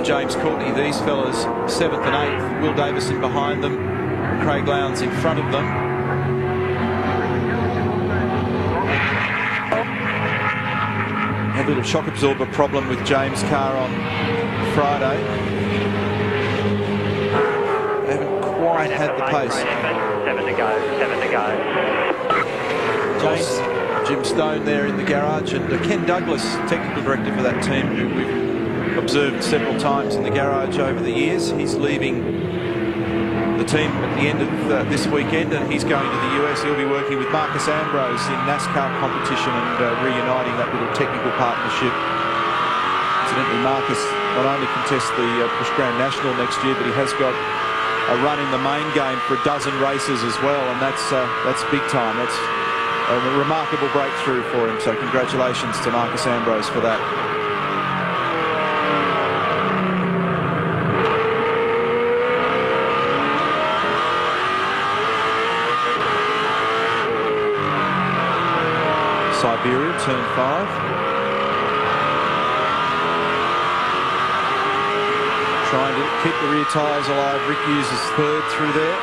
James Courtney. These fellas 7th and 8th. Will Davison behind them. Craig Lowndes in front of them. Had a little shock absorber problem with James Carr on Friday. They haven't quite had the pace. 7 to go. 7 to go. James, Jim Stone there in the garage, and Ken Douglas, technical director for that team, who we've observed several times in the garage over the years. He's leaving the team at the end of this weekend, and he's going to the US. He'll be working with Marcus Ambrose in NASCAR competition and reuniting that little technical partnership. Incidentally, Marcus not only contests the Bush Grand National next year, but he has got a run in the main game for a dozen races as well, and that's big time. That's a remarkable breakthrough for him, so congratulations to Marcus Ambrose for that. Siberia, turn 5. Trying to keep the rear tyres alive. Rick Hughes is 3rd through there.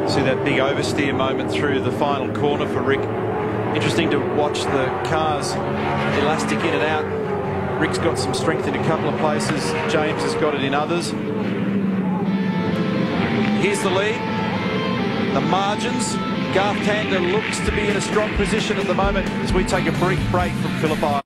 See that big oversteer moment through the final corner for Rick. Interesting to watch the cars elastic in and out. Rick's got some strength in a couple of places. James has got it in others. Here's the lead. The margins. Garth Tander looks to be in a strong position at the moment as we take a brief break from Phillip Island.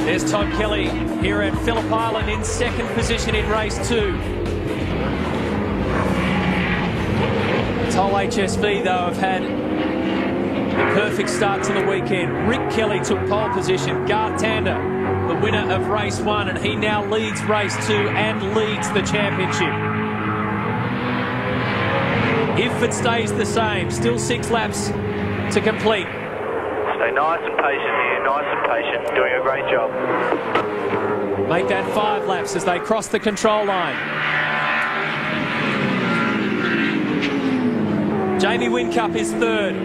There's Todd Kelly here at Phillip Island in 2nd position in race 2. Toll HSV, though, have had a perfect start to the weekend. Rick Kelly took pole position. Garth Tander, the winner of race 1, and he now leads race 2 and leads the championship. If it stays the same, still 6 laps to complete. Stay nice and patient here, nice and patient, doing a great job. Make that 5 laps as they cross the control line. Jamie Whincup is 3rd.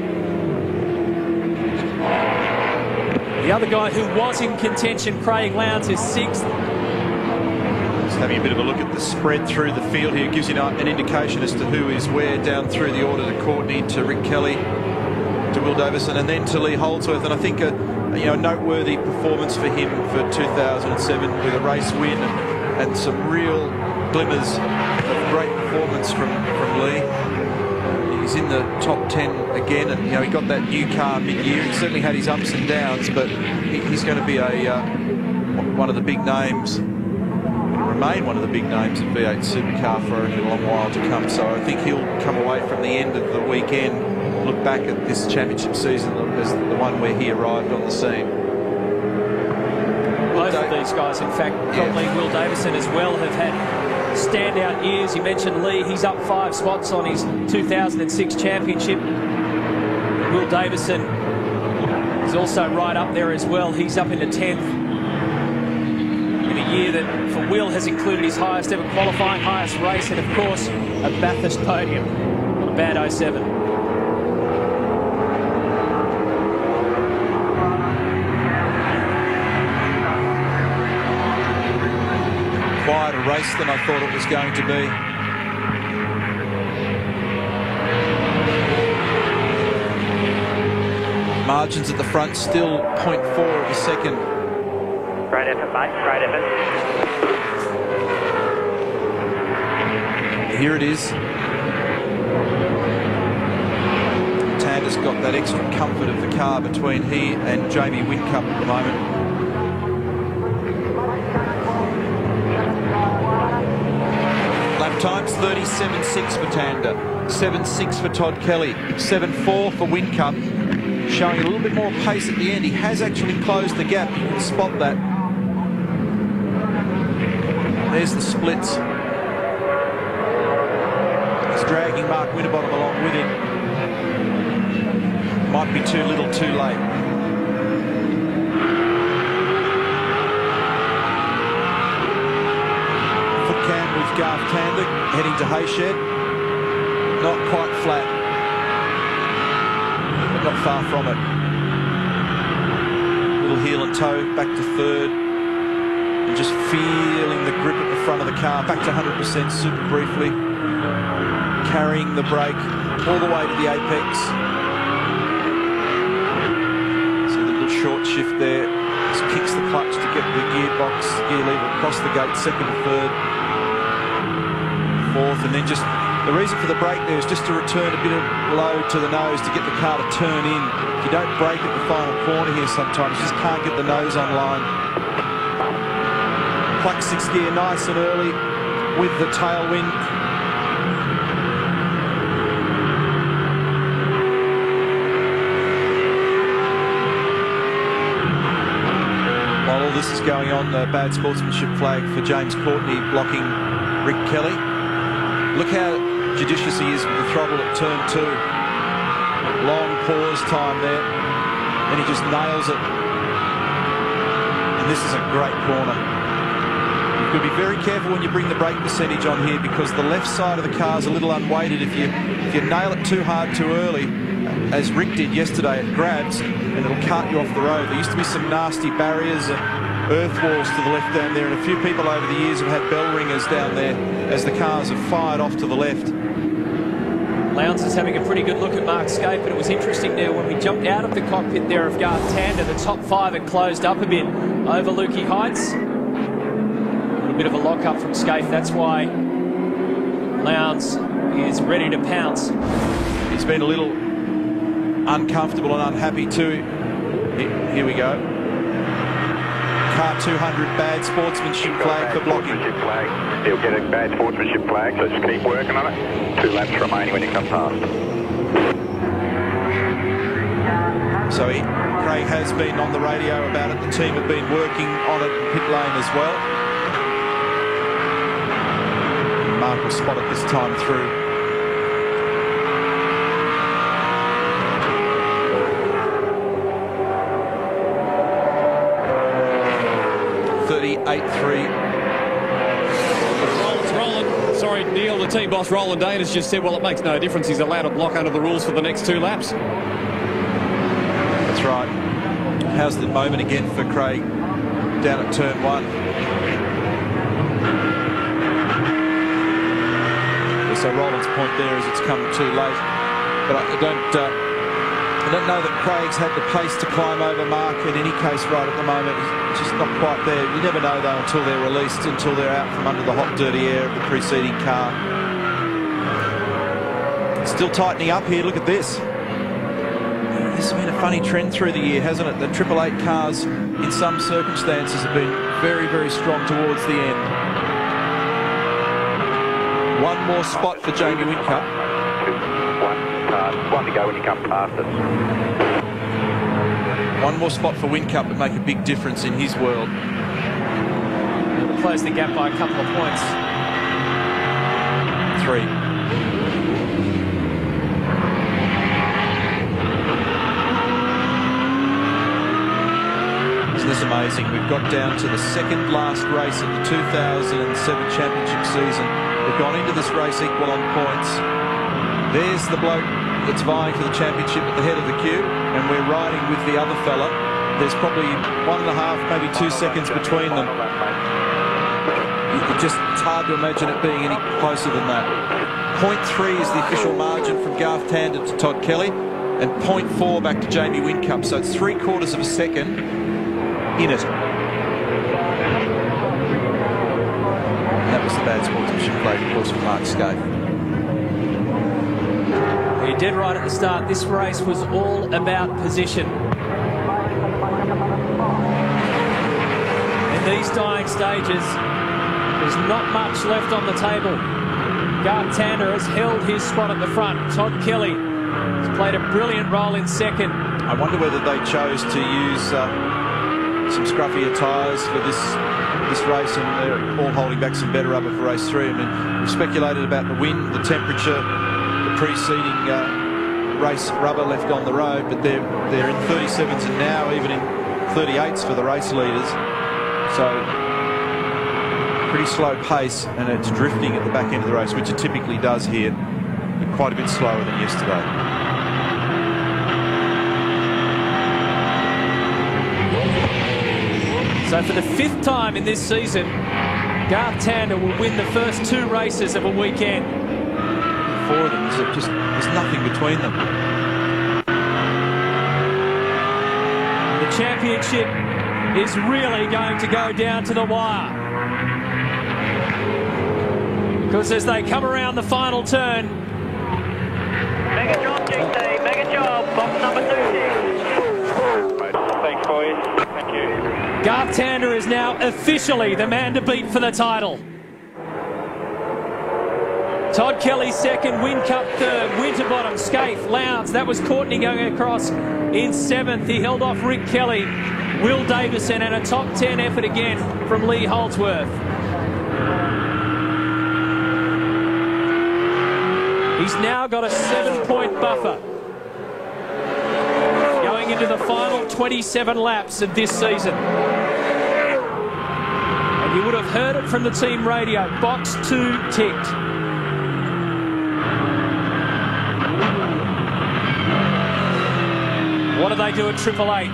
The other guy who was in contention, Craig Lowndes, is 6th. Just having a bit of a look at the spread through the field here. It gives you an indication as to who is where down through the order to Courtney, to Rick Kelly, to Will Davison, and then to Lee Holdsworth. And I think a noteworthy performance for him for 2007 with a race win and some real glimmers of great performance from Lee. He's in the top 10 again, and he got that new car mid-year. He certainly had his ups and downs, but he's going to be one of the big names, remain one of the big names in V8 Supercar for a long while to come. So I think he'll come away from the end of the weekend, look back at this championship season as the one where he arrived on the scene. Both of these guys, in fact, probably Will Davison as well, have had standout years. You mentioned Lee, he's up 5 spots on his 2006 championship. Will Davison is also right up there as well. He's up into 10th in a year that for Will has included his highest ever qualifying, highest race, and of course a Bathurst podium on a bad 07. Quieter race than I thought it was going to be. Margins at the front still 0.4 of a second. Great effort, mate. Great effort. Here it is. Tander's got that extra comfort of the car between he and Jamie Whincup at the moment. Lap times 37.6 for Tander, 7.6 for Todd Kelly, 7.4 for Whincup, showing a little bit more pace at the end. He has actually closed the gap, you can spot that. There's the splits. He's dragging Mark Winterbottom along with him. Might be too little, too late. Foot cam with Garth Tander heading to Hayshed. Not quite flat, but not far from it. Little heel and toe back to third. And just feeling the grip at the front of the car. Back to 100% super briefly. Carrying the brake all the way to the apex. See the little short shift there. Just kicks the clutch to get the gearbox, gear lever across the gate, second, third, fourth, and then just the reason for the brake there is just to return a bit of load to the nose to get the car to turn in. If you don't brake at the final corner here sometimes, you just can't get the nose online. Pluck 6th gear nice and early with the tailwind. While all this is going on, the bad sportsmanship flag for James Courtney blocking Rick Kelly. Look how judicious he is with the throttle at turn 2. Long pause time there, and he just nails it. And this is a great corner. You've got to be very careful when you bring the brake percentage on here, because the left side of the car is a little unweighted. If you nail it too hard too early, as Rick did yesterday, it grabs and it'll cart you off the road. There used to be some nasty barriers and earth walls to the left down there, and a few people over the years have had bell ringers down there as the cars have fired off to the left. Lowndes is having a pretty good look at Mark Skaife, but it was interesting there when we jumped out of the cockpit there of Garth Tander, the top 5 had closed up a bit over Lukey Heights. A little bit of a lock-up from Skaife, that's why Lowndes is ready to pounce. He's been a little uncomfortable and unhappy too. Here we go. Car 200, bad sportsmanship flag for blocking. He'll get a bad sportsmanship flag, so just keep working on it. 2 laps remaining when you come past. So Craig has been on the radio about it. The team have been working on it in pit lane as well. Mark will spot it this time through. 38.3. Roland. Sorry, Neil, the team boss Roland Dane has just said, well, it makes no difference. He's allowed a block under the rules for the next 2 laps. That's right. How's the moment again for Craig down at turn 1? So Roland's point there is it's come too late. But I don't know that Craig's had the pace to climb over Mark in any case right at the moment. He's just not quite there. You never know though until they're released, until they're out from under the hot dirty air of the preceding car. Still tightening up here, look at this. This has been a funny trend through the year, hasn't it? The 888 cars in some circumstances have been very, very strong towards the end. One more spot for Jamie Whincup. 1 to go when you come past us. One more spot for Whincup would make a big difference in his world. We'll close the gap by a couple of points. 3. Isn't this amazing? We've got down to the second last race of the 2007 championship season. We've gone into this race equal on points. There's the bloke that's vying for the championship at the head of the queue, and we're riding with the other fella. There's probably 1.5, maybe 2 seconds between them. It's hard to imagine it being any closer than that. 0.3 is the official margin from Garth Tander to Todd Kelly. and 0.4 back to Jamie Whincup. So it's 3/4 of a second in it. And that was the bad sportsmanship play, of course, from Mark Skaife. He did right at the start. This race was all about position. In these dying stages, there's not much left on the table. Garth Tander has held his spot at the front. Todd Kelly has played a brilliant role in second. I wonder whether they chose to use some scruffier tyres for this race, and they're all holding back some better rubber for race 3. I mean, we've speculated about the wind, the temperature, the preceding race rubber left on the road, but they're in 37s and now even in 38s for the race leaders. So pretty slow pace, and it's drifting at the back end of the race, which it typically does here, but quite a bit slower than yesterday. So for the 5th time in this season, Garth Tander will win the first 2 races of a weekend. 4 of them, there's nothing between them. The championship is really going to go down to the wire. Because as they come around the final turn... Mega job, GT, mega job, box number 26. Thanks, boys. Thank you. Garth Tander is now officially the man to beat for the title. Todd Kelly second, Whincup third, Winterbottom, Skaife, Lowndes. That was Courtney going across in 7th. He held off Rick Kelly, Will Davison, and a top 10 effort again from Lee Holdsworth. He's now got a 7-point buffer going into the final 27 laps of this season. And you would have heard it from the team radio. Box 2 ticked. What do they do at Triple Eight?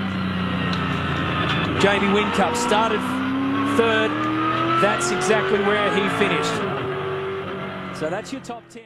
Jamie Whincup started 3rd. That's exactly where he finished. So that's your top 10.